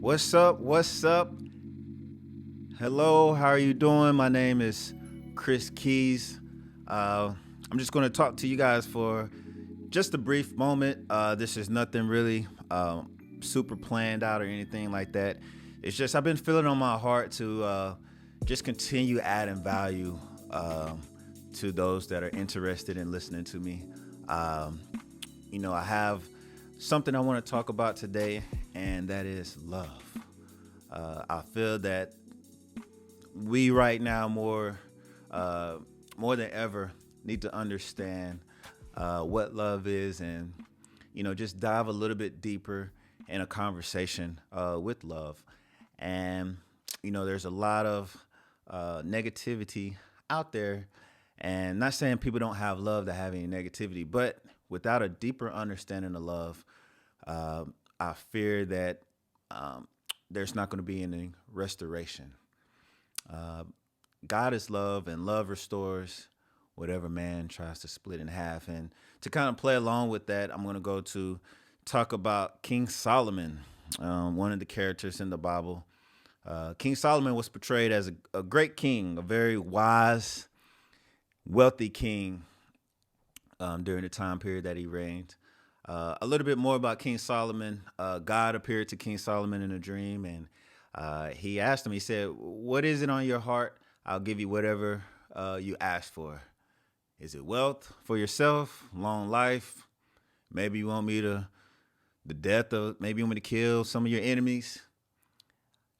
What's up? What's up? Hello, how are you doing? My name is Kris KeyZ. I'm just going to talk to you guys for just a brief moment. This is nothing really super planned out or anything like that. It's just I've been feeling on my heart to just continue adding value to those that are interested in listening to me. Um, I have something I want to talk about today, and that is love. I feel that we right now uh, more than ever need to understand what love is, and just dive a little bit deeper in a conversation with love. And there's a lot of negativity out there, and not saying people don't have love that have any negativity, but without a deeper understanding of love, uh, I fear that um, there's not going to be any restoration. Uh, God is love, and love restores whatever man tries to split in half. And to kind of play along with that, I'm going to go to talk about King Solomon, one of the characters in the Bible. King Solomon was portrayed as a great king, a very wise, wealthy king during the time period that he reigned. A little bit more about King Solomon. God appeared to King Solomon in a dream, and he asked him, he said, "What is it on your heart? I'll give you whatever you ask for. Is it wealth for yourself, long life? Maybe you want me to, the death of, maybe you want me to kill some of your enemies?"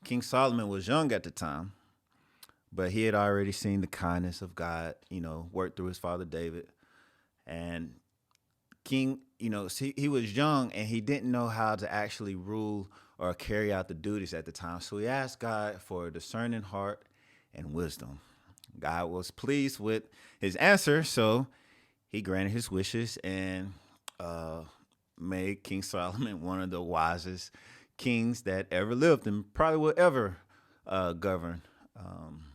King Solomon was young at the time, but he had already seen the kindness of God, work through his father David. And King, he was young and he didn't know how to actually rule or carry out the duties at the time. So he asked God for a discerning heart and wisdom. God was pleased with his answer, so he granted his wishes and made King Solomon one of the wisest kings that ever lived and probably will ever govern. Um,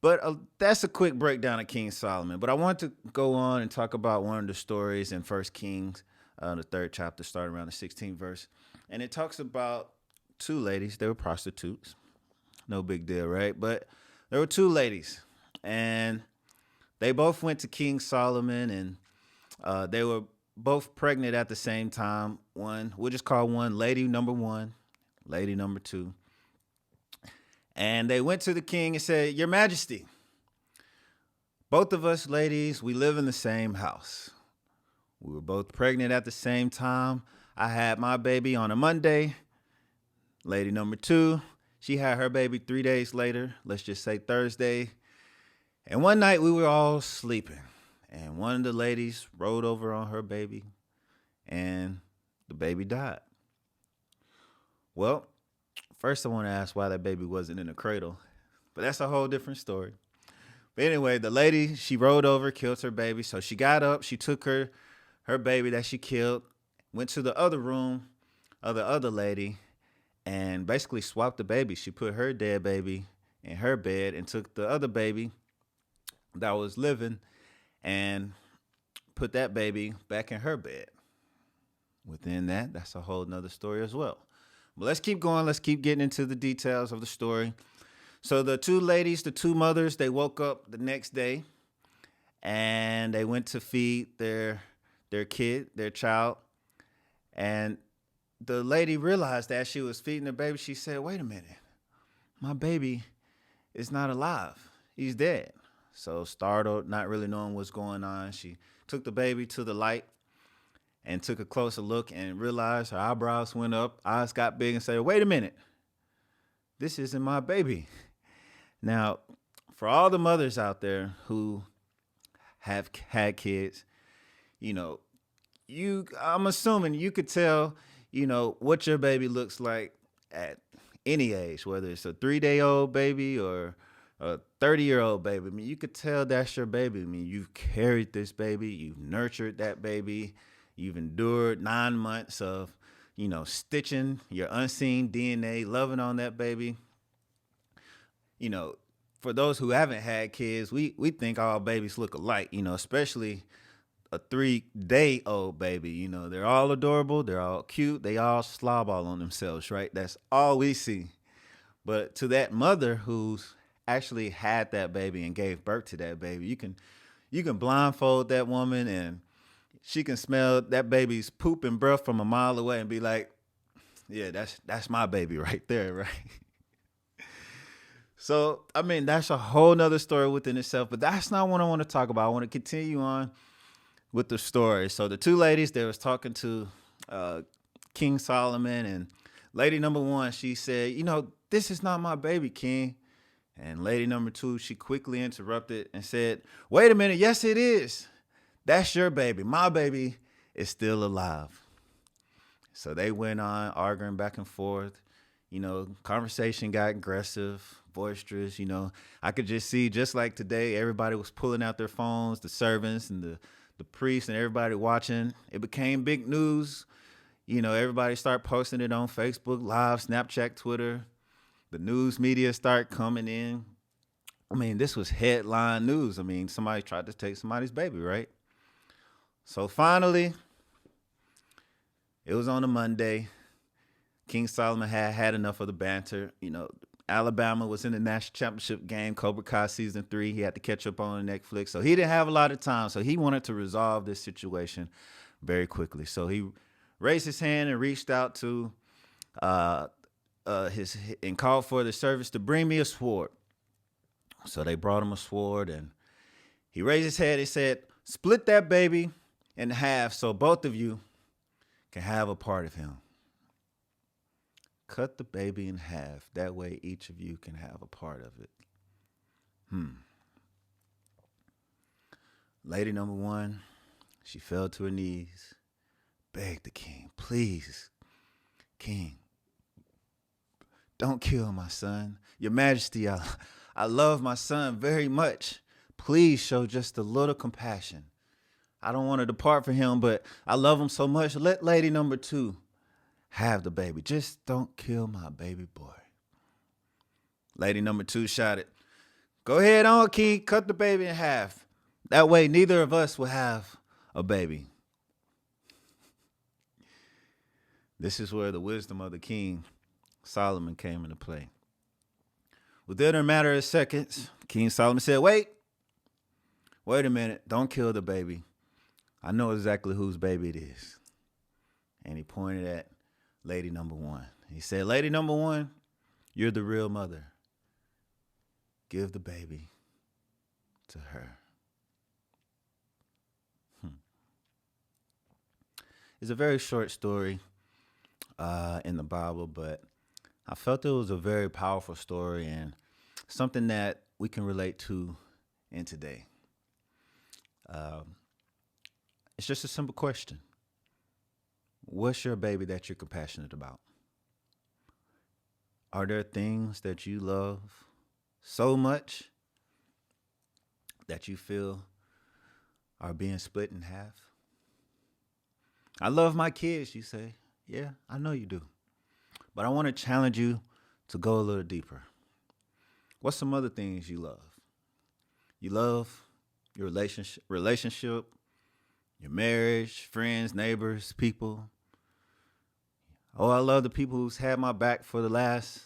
but that's a quick breakdown of King Solomon. But I want to go on and talk about one of the stories in First Kings, the third chapter, starting around the 16th verse. And it talks about two ladies. They were prostitutes. No big deal, right? But there were two ladies, and they both went to King Solomon, and they were both pregnant at the same time. We'll just call one lady number one, lady number two. And they went to the king and said, "Your Majesty, both of us ladies, we live in the same house. We were both pregnant at the same time. I had my baby on a Monday. Lady number two, she had her baby 3 days later, let's just say Thursday. And one night we were all sleeping, and one of the ladies rolled over on her baby, and the baby died." Well, first I want to ask why that baby wasn't in a cradle, but that's a whole different story. But anyway, the lady, she rolled over, killed her baby. So she got up, she took her baby that she killed, went to the other room of the other lady, and basically swapped the baby. She put her dead baby in her bed and took the other baby that was living and put that baby back in her bed. Within that, that's a whole nother story as well. But let's keep going. Let's keep getting into the details of the story. So the two ladies, the two mothers, they woke up the next day and they went to feed their kid, their child. And the lady realized that as she was feeding the baby, she said, "Wait a minute, my baby is not alive. He's dead." So startled, not really knowing what's going on, she took the baby to the light and took a closer look and realized her eyebrows went up, eyes got big, and said, "Wait a minute, this isn't my baby." Now, for all the mothers out there who have had kids, you know, I'm assuming you could tell, what your baby looks like at any age, whether it's a 3-day-old baby or a 30-year-old baby. I mean, you could tell that's your baby. I mean, you've carried this baby, you've nurtured that baby, you've endured 9 months of, stitching your unseen DNA, loving on that baby. You know, for those who haven't had kids, we think all babies look alike, especially a 3-day-old baby. You know, they're all adorable, they're all cute, they all slob all on themselves, right? That's all we see. But to that mother who's actually had that baby and gave birth to that baby, you can blindfold that woman and she can smell that baby's poop and breath from a mile away and be like, yeah, that's my baby right there, right? So, I mean, that's a whole nother story within itself, but that's not what I want to talk about. I want to continue on with the story. So the two ladies, they was talking to uh, King Solomon, and lady number one, she said, this is not my baby, King. And lady number two, she quickly interrupted and said, wait a minute, yes, it is. That's your baby. My baby is still alive. So they went on arguing back and forth. Conversation got aggressive, boisterous. I could just see, just like today, everybody was pulling out their phones, the servants and the priests and everybody watching. It became big news. Everybody started posting it on Facebook Live, Snapchat, Twitter. The news media started coming in. I mean, this was headline news. I mean, somebody tried to take somebody's baby, right? So finally, it was on a Monday. King Solomon had enough of the banter. Alabama was in the national championship game, Cobra Kai season 3. He had to catch up on Netflix. So he didn't have a lot of time. So he wanted to resolve this situation very quickly. So he raised his hand and reached out to and called for the servants to bring me a sword. So they brought him a sword, and he raised his head. He said, split that baby in half so both of you can have a part of him. Cut the baby in half. That way each of you can have a part of it. Lady number one, she fell to her knees, begged the king, please, king, don't kill my son. Your Majesty, I love my son very much. Please show just a little compassion. I don't want to depart from him, but I love him so much. Let lady number two have the baby. Just don't kill my baby boy. Lady number two shouted, go ahead on, king, cut the baby in half. That way neither of us will have a baby. This is where the wisdom of the king Solomon came into play. Within a matter of seconds, King Solomon said, wait a minute, don't kill the baby. I know exactly whose baby it is. And he pointed at lady number one. He said, lady number one, you're the real mother. Give the baby to her. It's a very short story in the Bible, but I felt it was a very powerful story and something that we can relate to in today. It's just a simple question. What's your baby that you're compassionate about? Are there things that you love so much that you feel are being split in half? I love my kids, you say. Yeah, I know you do. But I want to challenge you to go a little deeper. What's some other things you love? You love your relationship, your marriage, friends, neighbors, people. Oh, I love the people who's had my back for the last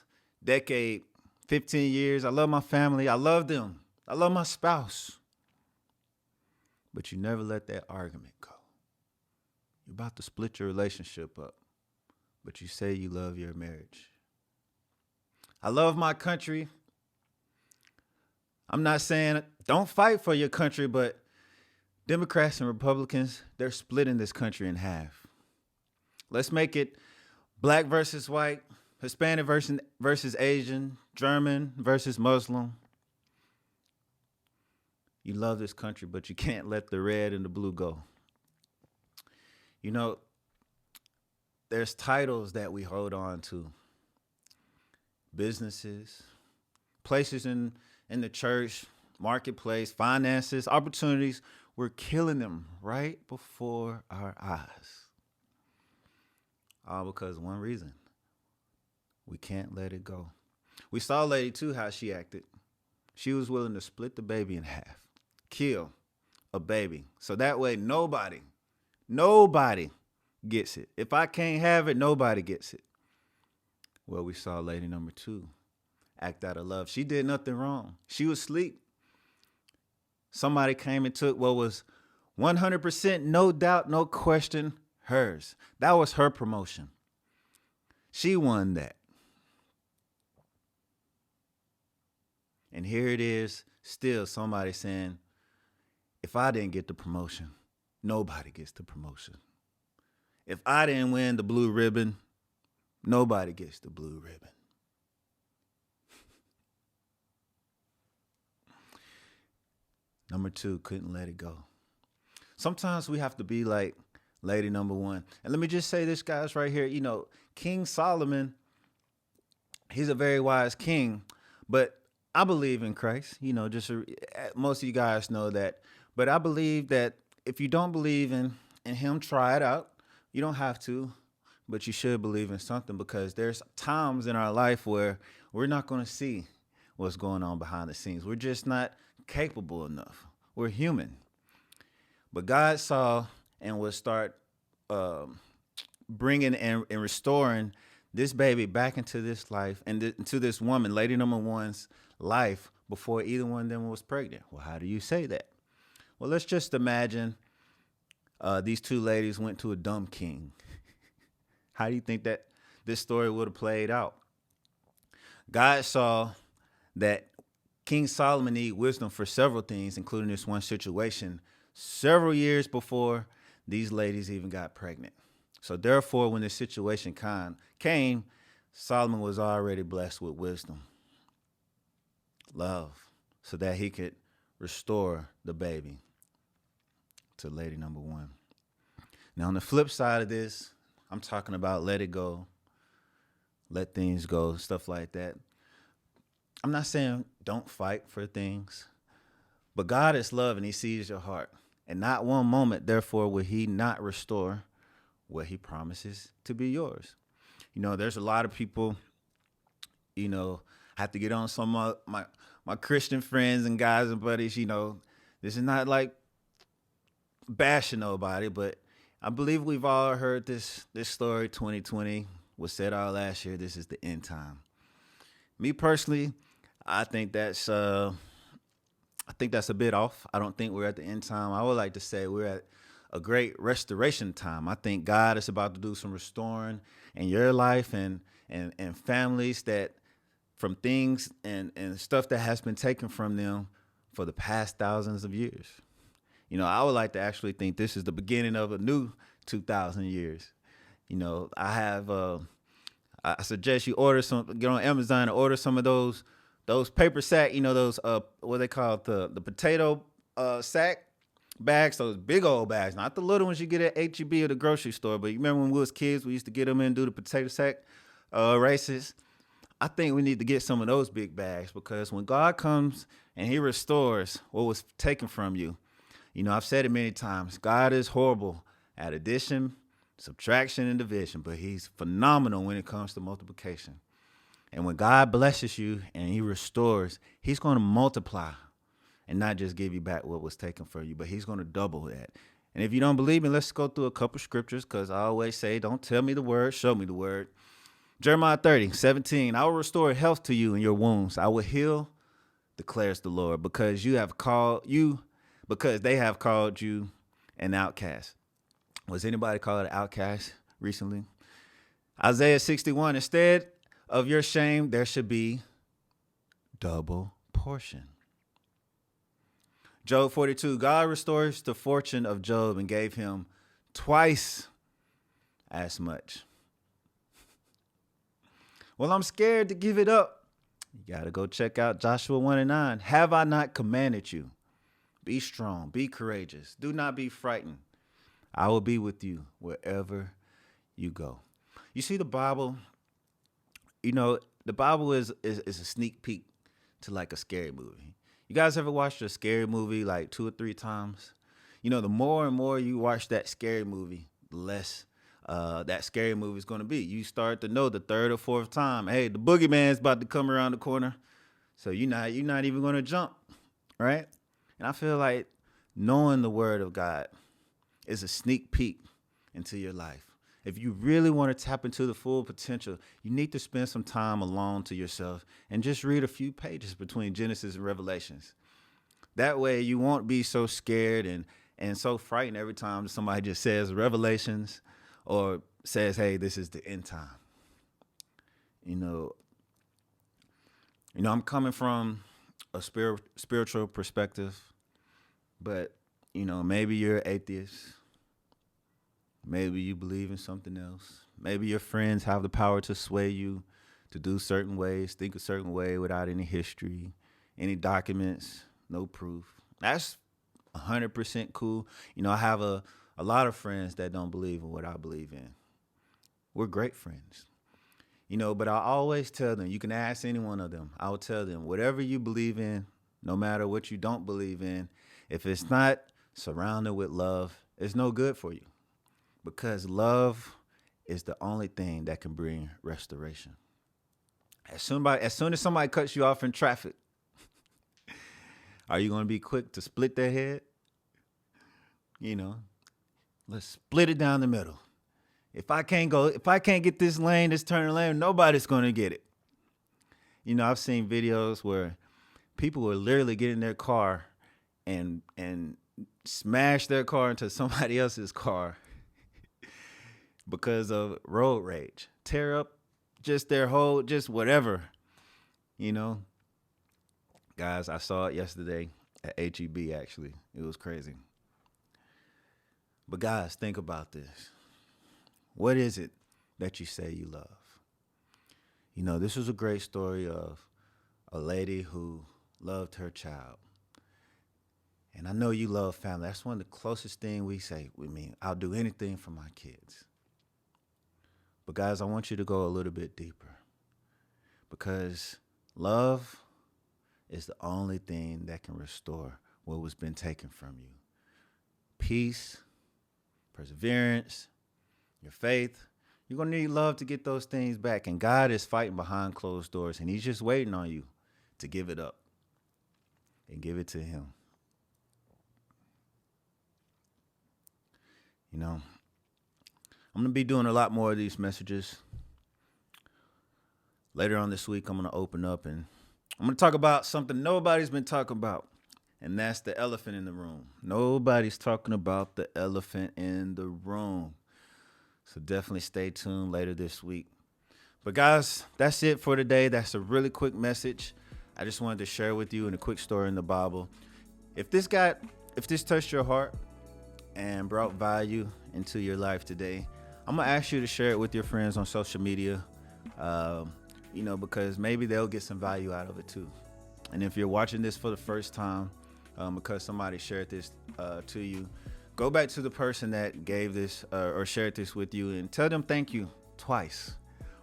decade, 15 years. I love my family. I love them. I love my spouse. But you never let that argument go. You're about to split your relationship up, but you say you love your marriage. I love my country. I'm not saying don't fight for your country, but Democrats and Republicans, they're splitting this country in half. Let's make it black versus white, Hispanic versus Asian, German versus Muslim. You love this country, but you can't let the red and the blue go. There's titles that we hold on to. Businesses, places in the church, marketplace, finances, opportunities. We're killing them right before our eyes. All because of one reason. We can't let it go. We saw Lady 2 how she acted. She was willing to split the baby in half, kill, a baby. So that way nobody gets it. If I can't have it, nobody gets it. Well, we saw lady number 2 act out of love. She did nothing wrong. She was asleep. Somebody came and took what was 100%, no doubt, no question, hers. That was her promotion. She won that. And here it is, still somebody saying, if I didn't get the promotion, nobody gets the promotion. If I didn't win the blue ribbon, nobody gets the blue ribbon. Number 2, couldn't let it go. Sometimes we have to be like lady number 1. And let me just say this, guys, right here. You know, King Solomon, he's a very wise king, but I believe in Christ. You know, most of you guys know that. But I believe that if you don't believe in him, try it out. You don't have to, but you should believe in something, because there's times in our life where we're not going to see what's going on behind the scenes. We're just not capable enough. We're human. But God saw and will start bringing and restoring this baby back into this life and into this woman, lady number 1's life, before either one of them was pregnant. Well, how do you say that? Well, let's just imagine these 2 ladies went to a dumb king. How do you think that this story would have played out? God saw that King Solomon needed wisdom for several things, including this one situation, several years before these ladies even got pregnant. So therefore, when this situation came, Solomon was already blessed with wisdom, love, so that he could restore the baby to lady number 1. Now, on the flip side of this, I'm talking about let it go, let things go, stuff like that. I'm not saying don't fight for things, but God is love and he sees your heart. And not one moment, therefore, will he not restore what he promises to be yours. You know, there's a lot of people, you know, I have to get on some of my Christian friends and guys and buddies. You know, this is not like bashing nobody, but I believe we've all heard this story. 2020 was said all last year. This is the end time. Me personally, I think that's a bit off. I don't think we're at the end time. I would like to say we're at a great restoration time. I think God is about to do some restoring in your life and families that from things and stuff that has been taken from them for the past thousands of years. You know, I would like to actually think this is the beginning of a new 2,000 years. You know, I suggest you get on Amazon and order some of those paper sack, you know, those what they call it, the potato sack bags, those big old bags, not the little ones you get at H-E-B or the grocery store. But you remember when we was kids, we used to get them in and do the potato sack races. I think we need to get some of those big bags, because when God comes and he restores what was taken from you, you know, I've said it many times, God is horrible at addition, subtraction, and division, but he's phenomenal when it comes to multiplication. And when God blesses you and he restores, he's going to multiply and not just give you back what was taken from you, but he's going to double that. And if you don't believe me, let's go through a couple scriptures, because I always say, don't tell me the word, show me the word. Jeremiah 30:17, I will restore health to you in your wounds. I will heal, declares the Lord, because they have called you an outcast. Was anybody called an outcast recently? Isaiah 61, instead of your shame, there should be double portion. Job 42, God restores the fortune of Job and gave him twice as much. Well, I'm scared to give it up. You got to go check out Joshua 1:9. Have I not commanded you? Be strong, be courageous. Do not be frightened. I will be with you wherever you go. You see, the Bible, you know, the Bible is a sneak peek to like a scary movie. You guys ever watched a scary movie like 2 or 3 times? You know, the more and more you watch that scary movie, the less that scary movie is going to be. You start to know the 3rd or 4th time, hey, the boogeyman's about to come around the corner. So you're not even going to jump, right? And I feel like knowing the word of God is a sneak peek into your life. If you really want to tap into the full potential, you need to spend some time alone to yourself and just read a few pages between Genesis and Revelations. That way you won't be so scared and so frightened every time somebody just says Revelations or says, hey, this is the end time. You know, I'm coming from a spiritual perspective, but, maybe you're atheist. Maybe you believe in something else. Maybe your friends have the power to sway you to do certain ways, think a certain way without any history, any documents, no proof. That's 100% cool. I have a lot of friends that don't believe in what I believe in. We're great friends. But I always tell them, you can ask any one of them. I'll tell them, whatever you believe in, no matter what you don't believe in, if it's not surrounded with love, it's no good for you. Because love is the only thing that can bring restoration. As soon as somebody cuts you off in traffic, are you going to be quick to split their head? Let's split it down the middle. If I can't get this lane, this turning lane, nobody's going to get it. I've seen videos where people will literally get in their car and smash their car into somebody else's car because of road rage. Tear up just their whole, just whatever, Guys, I saw it yesterday at HEB, actually. It was crazy. But guys, think about this. What is it that you say you love? This was a great story of a lady who loved her child. And I know you love family. That's one of the closest things we say. I'll do anything for my kids. But guys, I want you to go a little bit deeper. Because love is the only thing that can restore what was been taken from you. Peace, perseverance, your faith. You're going to need love to get those things back. And God is fighting behind closed doors. And he's just waiting on you to give it up and give it to him. I'm going to be doing a lot more of these messages. Later on this week, I'm going to open up and I'm going to talk about something nobody's been talking about. And that's the elephant in the room. Nobody's talking about the elephant in the room. So definitely stay tuned later this week. But guys, that's it for today. That's a really quick message. I just wanted to share with you in a quick story in the Bible. If this touched your heart and brought value into your life today, I'm going to ask you to share it with your friends on social media, because maybe they'll get some value out of it too. And if you're watching this for the first time, because somebody shared this to you, go back to the person that gave this or shared this with you and tell them thank you twice.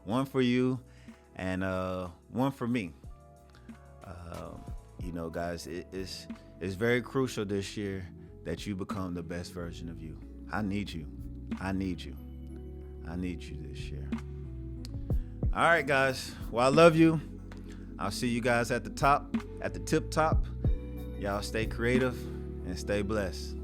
One for you and one for me. Guys, it's very crucial this year that you become the best version of you. I need you. I need you this year. All right, guys. Well, I love you. I'll see you guys at the tip top. Y'all stay creative and stay blessed.